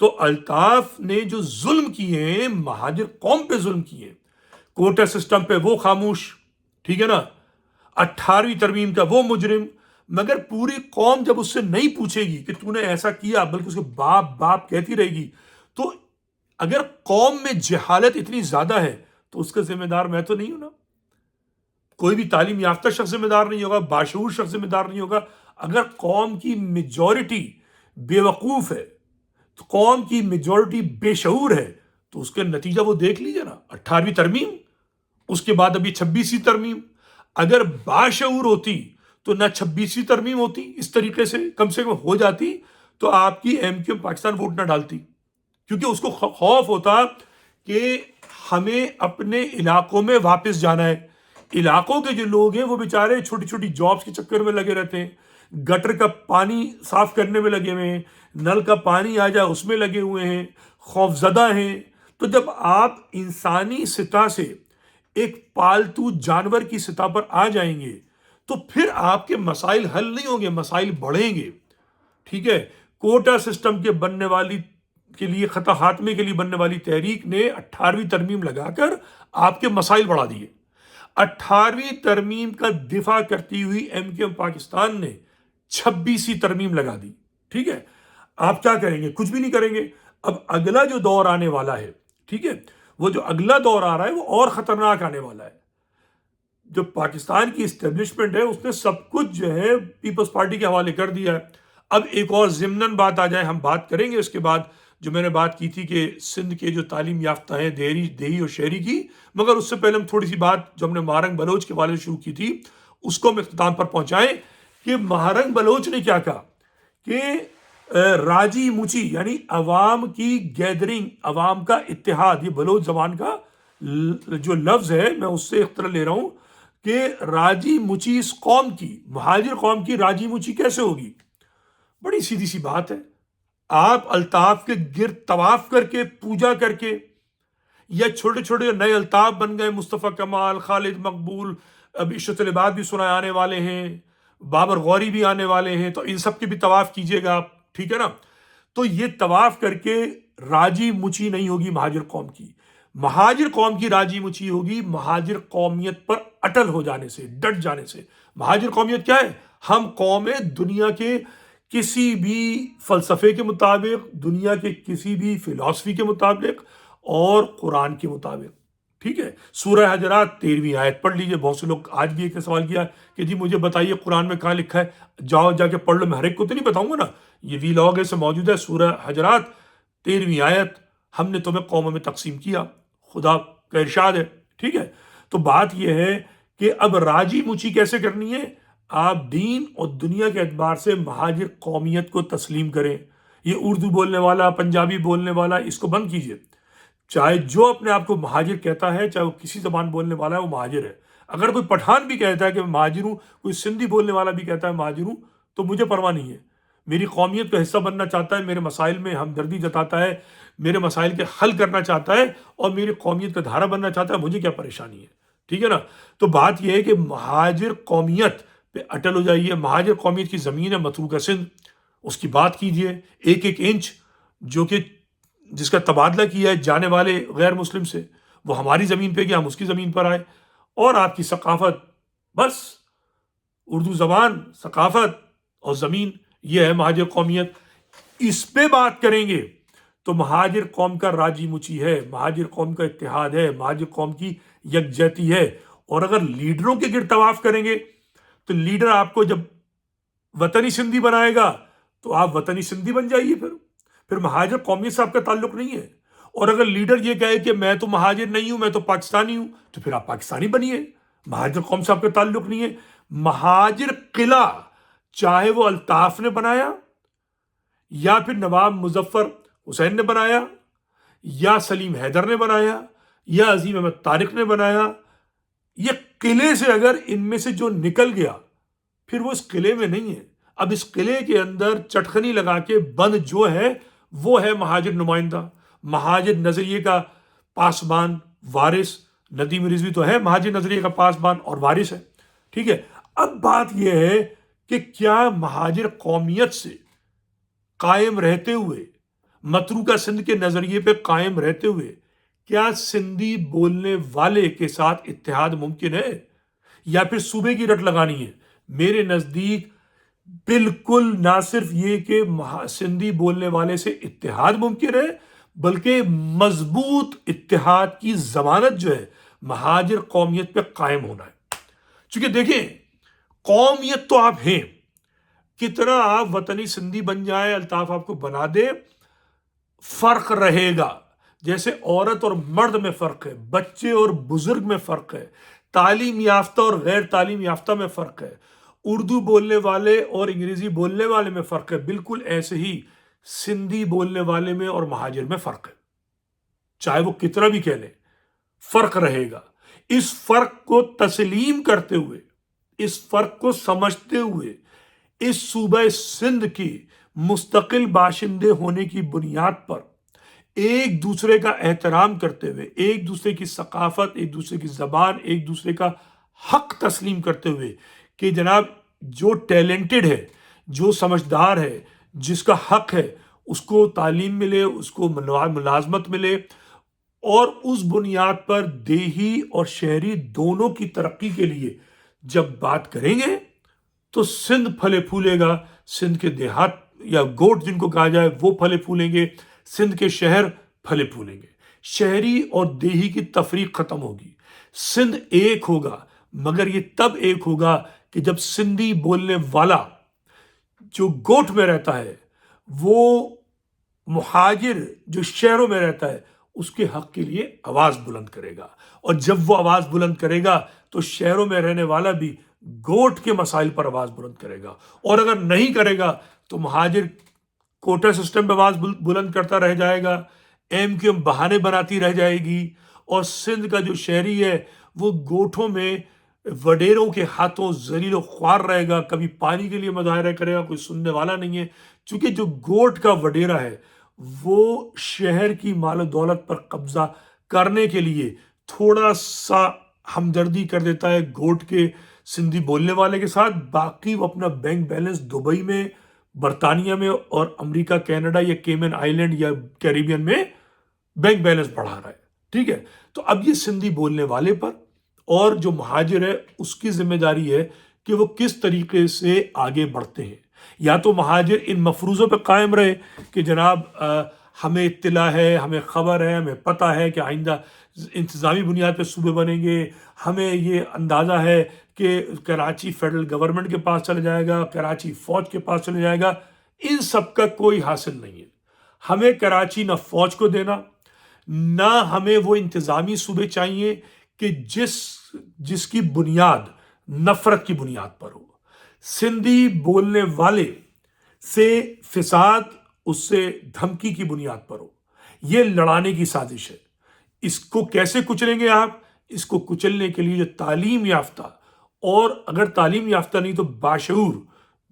تو الطاف نے جو ظلم کیے ہیں مہاجر قوم پہ ظلم کیے ہیں، کوٹا سسٹم پہ وہ خاموش، ٹھیک ہے نا، 18ویں ترمیم کا وہ مجرم، مگر پوری قوم جب اس سے نہیں پوچھے گی کہ تو نے ایسا کیا، بلکہ اس کے باپ باپ کہتی رہے گی، تو اگر قوم میں جہالت اتنی زیادہ ہے تو اس کا ذمہ دار میں تو نہیں ہوں نا، کوئی بھی تعلیم یافتہ شخص ذمہ دار نہیں ہوگا، باشعور شخص ذمہ دار نہیں ہوگا۔ اگر قوم کی میجورٹی بے وقوف ہے، تو قوم کی میجورٹی بے شعور ہے، تو اس کا نتیجہ وہ دیکھ لیجیے نا، 18ویں ترمیم، اس کے بعد ابھی 26ویں ترمیم۔ اگر باشعور ہوتی تو نہ 26ویں ترمیم ہوتی، اس طریقے سے کم ہو جاتی، تو آپ کی ایم کیو پاکستان ووٹ نہ ڈالتی، کیونکہ اس کو خوف ہوتا کہ ہمیں اپنے علاقوں میں واپس جانا ہے۔ علاقوں کے جو لوگ ہیں وہ بیچارے چھوٹی چھوٹی جابس کے چکر میں لگے رہتے ہیں، گٹر کا پانی صاف کرنے میں لگے ہوئے ہیں، نل کا پانی آ جائے اس میں لگے ہوئے ہیں، خوف زدہ ہیں۔ تو جب آپ انسانی سطح سے ایک پالتو جانور کی سطح پر آ جائیں گے تو پھر آپ کے مسائل حل نہیں ہوں گے، مسائل بڑھیں گے، ٹھیک ہے۔ کوٹا سسٹم کے بننے والی کے لیے، خطا خاتمے کے لیے بننے والی تحریک نے 18ویں ترمیم لگا کر آپ کے مسائل بڑھا دیے۔ 18ویں ترمیم کا دفاع کرتی ہوئی ایم کیو ایم پاکستان نے 26ویں ترمیم لگا دی، ٹھیک ہے۔ آپ کیا کریں گے؟ کچھ بھی نہیں کریں گے۔ اب اگلا جو دور آنے والا ہے، ٹھیک ہے، وہ جو اگلا دور آ رہا ہے وہ اور خطرناک آنے والا ہے۔ جو پاکستان کی اسٹیبلشمنٹ ہے اس نے سب کچھ جو ہے پیپلز پارٹی کے حوالے کر دیا ہے۔ اب ایک اور ضمناً بات آ جائے، ہم بات کریں گے اس کے بعد، جو میں نے بات کی تھی کہ سندھ کے جو تعلیم یافتہ ہیں دیہی اور شہری کی، مگر اس سے پہلے ہم تھوڑی سی بات جو ہم نے مہارنگ بلوچ کے حوالے سے شروع کی تھی اس کو ہم اختتام پر پہنچائیں کہ مہارنگ بلوچ نے کیا کہا کہ راجی مچی یعنی عوام کی گیدرنگ، عوام کا اتحاد، یہ بلوچ زبان کا جو لفظ ہے میں اس سے اختلاف لے رہا ہوں کہ راجی مچی اس قوم کی، مہاجر قوم کی راجی مچی کیسے ہوگی؟ بڑی سیدھی سی بات ہے، آپ الطاف کے گرد طواف کر کے، پوجا کر کے، یا چھوٹے چھوٹے نئے الطاف بن گئے، مصطفیٰ کمال، خالد مقبول، اب عشرت العباد بھی سنائے آنے والے ہیں، بابر غوری بھی آنے والے ہیں، تو ان سب کے بھی طواف کیجئے گا آپ، ٹھیک ہے نا۔ تو یہ طواف کر کے راجی مچی نہیں ہوگی مہاجر قوم کی، مہاجر قوم کی راجی مچی ہوگی مہاجر قومیت پر اٹل ہو جانے سے، ڈٹ جانے سے۔ مہاجر قومیت کیا ہے؟ ہم قوم دنیا کے کسی بھی فلسفے کے مطابق، دنیا کے کسی بھی فلسفی کے مطابق اور قرآن کے مطابق، ٹھیک ہے۔ سورہ حجرات 13ویں آیت پڑھ لیجئے۔ بہت سے لوگ آج بھی ایک سوال کیا کہ جی مجھے بتائیے قرآن میں کہاں لکھا ہے، جاؤ جا کے پڑھ لو، میں ہر ایک کو تو نہیں بتاؤں گا نا، یہ وی لاگ سے موجود ہے، سورہ حجرات 13ویں آیت، ہم نے تمہیں قوموں میں تقسیم کیا، خدا کا ارشاد ہے، ٹھیک ہے۔ تو بات یہ ہے کہ اب راجی مچی کیسے کرنی ہے؟ آپ دین اور دنیا کے اعتبار سے مہاجر قومیت کو تسلیم کریں۔ یہ اردو بولنے والا، پنجابی بولنے والا، اس کو بند کیجئے۔ چاہے جو اپنے آپ کو مہاجر کہتا ہے، چاہے وہ کسی زبان بولنے والا ہے، وہ مہاجر ہے۔ اگر کوئی پٹھان بھی کہتا ہے کہ میں مہاجر ہوں، کوئی سندھی بولنے والا بھی کہتا ہے مہاجر ہوں، تو مجھے پرواہ نہیں ہے۔ میری قومیت کا حصہ بننا چاہتا ہے، میرے مسائل میں ہمدردی جتاتا ہے، میرے مسائل کے حل کرنا چاہتا ہے اور میری قومیت کا دھارا بننا چاہتا ہے، مجھے کیا پریشانی ہے، ٹھیک ہے نا۔ تو بات یہ ہے کہ مہاجر قومیت پہ اٹل ہو جائیے۔ مہاجر قومیت کی زمین ہے متروکہ سندھ، اس کی بات کیجئے، ایک ایک انچ جو کہ جس کا تبادلہ کیا ہے جانے والے غیر مسلم سے، وہ ہماری زمین پہ گیا، ہم اس کی زمین پر آئے۔ اور آپ کی ثقافت، بس اردو زبان، ثقافت اور زمین، یہ ہے مہاجر قومیت۔ اس پہ بات کریں گے تو مہاجر قوم کا راجی مچی ہے، مہاجر قوم کا اتحاد ہے، مہاجر قوم کی یکجہتی ہے۔ اور اگر لیڈروں کے گرد طواف کریں گے تو لیڈر آپ کو جب وطنی سندھی بنائے گا تو آپ وطنی سندھی بن جائیے، پھر مہاجر قومیت سے آپ کا تعلق نہیں ہے۔ اور اگر لیڈر یہ کہے کہ میں تو مہاجر نہیں ہوں، میں تو پاکستانی ہوں، تو پھر آپ پاکستانی بنیے، مہاجر قوم سے آپ کا تعلق نہیں ہے۔ مہاجر قلعہ چاہے وہ الطاف نے بنایا، یا پھر نواب مظفر حسین نے بنایا، یا سلیم حیدر نے بنایا، یا عظیم احمد طارق نے بنایا، یہ قلعے سے اگر ان میں سے جو نکل گیا پھر وہ اس قلعے میں نہیں ہے۔ اب اس قلعے کے اندر چٹخنی لگا کے بند جو ہے وہ ہے مہاجر نمائندہ، مہاجر نظریے کا پاسبان، وارث۔ ندیم رضوی تو ہے مہاجر نظریے کا پاسبان اور وارث ہے، ٹھیک ہے۔ اب بات یہ ہے کہ کیا مہاجر قومیت سے قائم رہتے ہوئے متروکہ سندھ کے نظریے پہ قائم رہتے ہوئے کیا سندھی بولنے والے کے ساتھ اتحاد ممکن ہے یا پھر صوبے کی رٹ لگانی ہے؟ میرے نزدیک بالکل نہ صرف یہ کہ سندھی بولنے والے سے اتحاد ممکن ہے، بلکہ مضبوط اتحاد کی ضمانت جو ہے مہاجر قومیت پہ قائم ہونا ہے۔ چونکہ دیکھیں، قومیت تو آپ ہیں، کتنا آپ وطنی سندھی بن جائیں، الطاف آپ کو بنا دے، فرق رہے گا۔ جیسے عورت اور مرد میں فرق ہے، بچے اور بزرگ میں فرق ہے، تعلیم یافتہ اور غیر تعلیم یافتہ میں فرق ہے، اردو بولنے والے اور انگریزی بولنے والے میں فرق ہے، بالکل ایسے ہی سندھی بولنے والے میں اور مہاجر میں فرق ہے۔ چاہے وہ کتنا بھی کہہ لیں، فرق رہے گا۔ اس فرق کو تسلیم کرتے ہوئے، اس فرق کو سمجھتے ہوئے، اس صوبہ سندھ کی مستقل باشندے ہونے کی بنیاد پر ایک دوسرے کا احترام کرتے ہوئے، ایک دوسرے کی ثقافت، ایک دوسرے کی زبان، ایک دوسرے کا حق تسلیم کرتے ہوئے کہ جناب جو ٹیلنٹڈ ہے، جو سمجھدار ہے، جس کا حق ہے، اس کو تعلیم ملے، اس کو ملازمت ملے، اور اس بنیاد پر دیہی اور شہری دونوں کی ترقی کے لیے جب بات کریں گے تو سندھ پھلے پھولے گا، سندھ کے دیہات یا گوٹ جن کو کہا جائے وہ پھلے پھولیں گے، سندھ کے شہر پھلے پھولیں گے، شہری اور دیہی کی تفریق ختم ہوگی، سندھ ایک ہوگا، مگر یہ تب ایک ہوگا کہ جب سندھی بولنے والا جو گوٹ میں رہتا ہے وہ مہاجر جو شہروں میں رہتا ہے اس کے حق کے لیے آواز بلند کرے گا، اور جب وہ آواز بلند کرے گا تو شہروں میں رہنے والا بھی گوٹ کے مسائل پر آواز بلند کرے گا، اور اگر نہیں کرے گا تو مہاجر کوٹا سسٹم پہ آواز بلند کرتا رہ جائے گا، ایم کیو ایم بہانے بناتی رہ جائے گی، اور سندھ کا جو شہری ہے وہ گوٹھوں میں وڈیروں کے ہاتھوں ذلیل و خوار رہے گا، کبھی پانی کے لیے مظاہرہ کرے گا، کوئی سننے والا نہیں ہے، چونکہ جو گوٹ کا وڈیرا ہے وہ شہر کی مال و دولت پر قبضہ کرنے کے لیے تھوڑا سا ہمدردی کر دیتا ہے گوٹ کے سندھی بولنے والے کے ساتھ، باقی وہ اپنا بینک بیلنس دبئی میں، برطانیہ میں اور امریکہ، کینیڈا یا کیمن آئیلینڈ یا کیریبین میں بینک بیلنس بڑھا رہا ہے۔ ٹھیک ہے، تو اب یہ سندھی بولنے والے پر اور جو مہاجر ہے اس کی ذمہ داری ہے کہ وہ کس طریقے سے آگے بڑھتے ہیں۔ یا تو مہاجر ان مفروضوں پہ قائم رہے کہ جناب ہمیں اطلاع ہے، ہمیں خبر ہے، ہمیں پتہ ہے کہ آئندہ انتظامی بنیاد پہ صوبے بنیں گے، ہمیں یہ اندازہ ہے کہ کراچی فیڈرل گورنمنٹ کے پاس چلا جائے گا، کراچی فوج کے پاس چلا جائے گا، ان سب کا کوئی حاصل نہیں ہے۔ ہمیں کراچی نہ فوج کو دینا، نہ ہمیں وہ انتظامی صوبے چاہیے کہ جس کی بنیاد نفرت کی بنیاد پر ہو، سندھی بولنے والے سے فساد، اس سے دھمکی کی بنیاد پر ہو، یہ لڑانے کی سازش ہے۔ اس کو کیسے کچلیں گے آپ؟ اس کو کچلنے کے لیے جو تعلیم یافتہ، اور اگر تعلیم یافتہ نہیں تو باشعور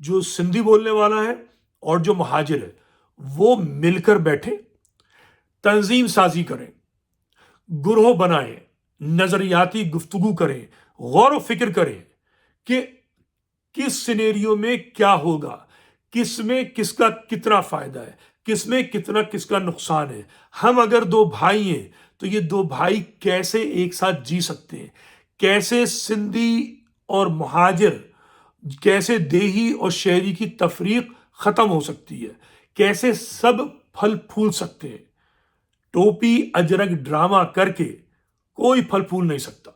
جو سندھی بولنے والا ہے اور جو مہاجر ہے وہ مل کر بیٹھے، تنظیم سازی کریں، گروہ بنائیں، نظریاتی گفتگو کریں، غور و فکر کریں کہ کس سینیریو میں کیا ہوگا، کس میں کس کا کتنا فائدہ ہے، کس میں کتنا کس کا نقصان ہے۔ ہم اگر دو بھائی ہیں تو یہ دو بھائی کیسے ایک ساتھ جی سکتے ہیں، کیسے سندھی اور مہاجر، کیسے دیہی اور شہری کی تفریق ختم ہو سکتی ہے، کیسے سب پھل پھول سکتے ہیں۔ ٹوپی اجرک ڈرامہ کر کے کوئی پھل پھول نہیں سکتا۔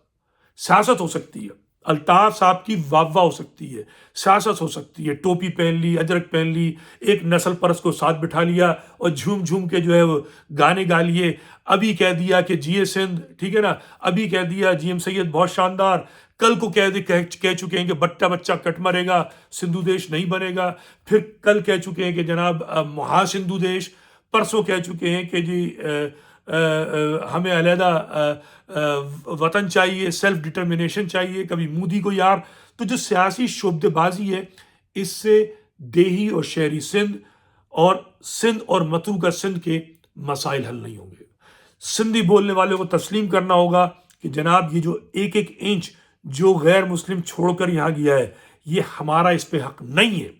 سیاست ہو سکتی ہے، الطاف صاحب کی واہ واہ ہو سکتی ہے، سیاست ہو سکتی ہے، ٹوپی پہن لی، اجرک پہن لی، ایک نسل پرست کو ساتھ بٹھا لیا اور جھوم جھوم کے جو ہے وہ گانے گا لیے، ابھی کہہ دیا کہ جی اے سندھ، ٹھیک ہے نا، ابھی کہہ دیا جی ایم سید بہت شاندار، کل کو کہہ چکے ہیں کہ بٹا بچہ کٹ مرے گا، سندھو دیش نہیں بنے گا، پھر کل کہہ چکے ہیں کہ جناب مہا سندھو دیش، پرسوں کہہ چکے ہیں کہ جی ہمیں علیحدہ وطن چاہیے، سیلف ڈٹرمنیشن چاہیے، کبھی مودی کو یار۔ تو جو سیاسی شعبہ بازی ہے، اس سے دیہی اور شہری سندھ اور متروکہ سندھ کے مسائل حل نہیں ہوں گے۔ سندھی بولنے والوں کو تسلیم کرنا ہوگا کہ جناب یہ جو ایک ایک انچ جو غیر مسلم چھوڑ کر یہاں گیا ہے یہ ہمارا اس پہ حق نہیں ہے،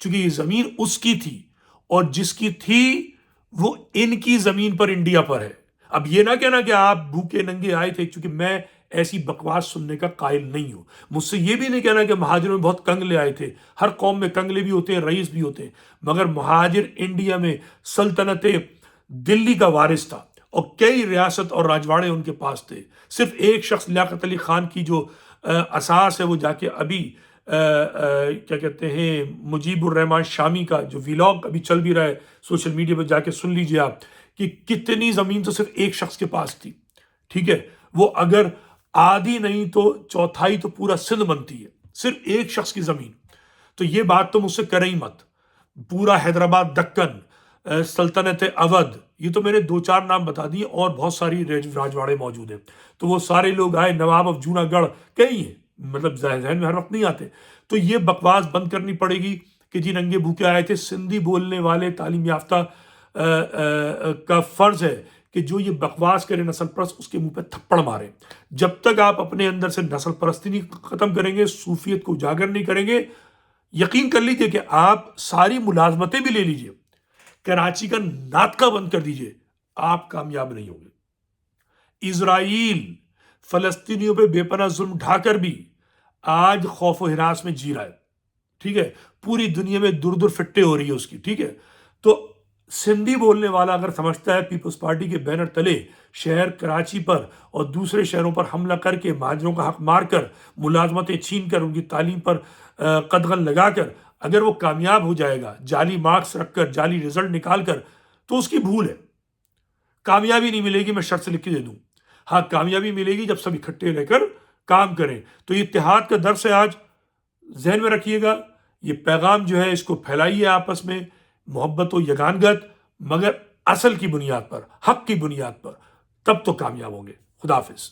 چونکہ یہ زمین اس کی تھی، اور جس کی تھی وہ ان کی زمین پر انڈیا پر ہے۔ اب یہ نہ کہنا کہ آپ بھوکے ننگے آئے تھے، چونکہ میں ایسی بکواس سننے کا قائل نہیں ہوں۔ مجھ سے یہ بھی نہیں کہنا کہ مہاجروں میں بہت کنگلے آئے تھے، ہر قوم میں کنگلے بھی ہوتے ہیں، رئیس بھی ہوتے ہیں، مگر مہاجر انڈیا میں سلطنت دلی کا وارث تھا اور کئی ریاست اور راجواڑے ان کے پاس تھے۔ صرف ایک شخص لیاقت علی خان کی جو اساس ہے، وہ جا کے ابھی کیا کہتے ہیں مجیب الرحمان شامی کا جو ویلاگ ابھی چل بھی رہا ہے سوشل میڈیا پہ، جا کے سن لیجئے آپ کہ کتنی زمین تو صرف ایک شخص کے پاس تھی، ٹھیک ہے؟ وہ اگر آدھی نہیں تو چوتھائی تو پورا سندھ بنتی ہے، صرف ایک شخص کی زمین۔ تو یہ بات تو مجھ سے کریں ہی مت۔ پورا حیدرآباد، دکن، سلطنت اودھ، یہ تو میں نے 2-4 نام بتا دیے، اور بہت ساری راجواڑے موجود ہیں۔ تو وہ سارے لوگ آئے، نواب آف جونا گڑھ کئی ہیں، مطلب ذہن میں ہر وقت نہیں آتے۔ تو یہ بکواس بند کرنی پڑے گی کہ جی ننگے بھوکے آئے تھے۔ سندھی بولنے والے تعلیم یافتہ کا فرض ہے کہ جو یہ بکواس کرے نسل پرست، اس کے منہ پہ تھپڑ مارے۔ جب تک آپ اپنے اندر سے نسل پرستی نہیں ختم کریں گے، صوفیت کو اجاگر نہیں کریں گے، یقین کر لیجئے کہ آپ ساری ملازمتیں بھی لے لیجئے، کراچی کا ناطقہ بند کر دیجئے، آپ کامیاب نہیں ہوں گے۔ اسرائیل فلسطینیوں پہ بے پناہ ظلم ڈھا کر بھی آج خوف و ہراس میں جی رہا ہے، ٹھیک ہے؟ پوری دنیا میں دور دور فٹے ہو رہی ہے اس کی، ٹھیک ہے؟ تو سندھی بولنے والا اگر سمجھتا ہے پیپلز پارٹی کے بینر تلے شہر کراچی پر اور دوسرے شہروں پر حملہ کر کے مہاجروں کا حق مار کر، ملازمتیں چھین کر، ان کی تعلیم پر قدغن لگا کر اگر وہ کامیاب ہو جائے گا، جعلی مارکس رکھ کر، جعلی رزلٹ نکال کر، تو اس کی بھول ہے۔ کامیابی نہیں ملے گی، میں شرط سے لکھ کے دے دوں۔ ہاں، کامیابی ملے گی جب سب اکٹھے رہ کر کام کریں۔ تو یہ اتحاد کا درس ہے، آج ذہن میں رکھیے گا۔ یہ پیغام جو ہے اس کو پھیلائیے آپس میں، محبت و یگانگت، مگر اصل کی بنیاد پر، حق کی بنیاد پر، تب تو کامیاب ہوں گے۔ خدا حافظ۔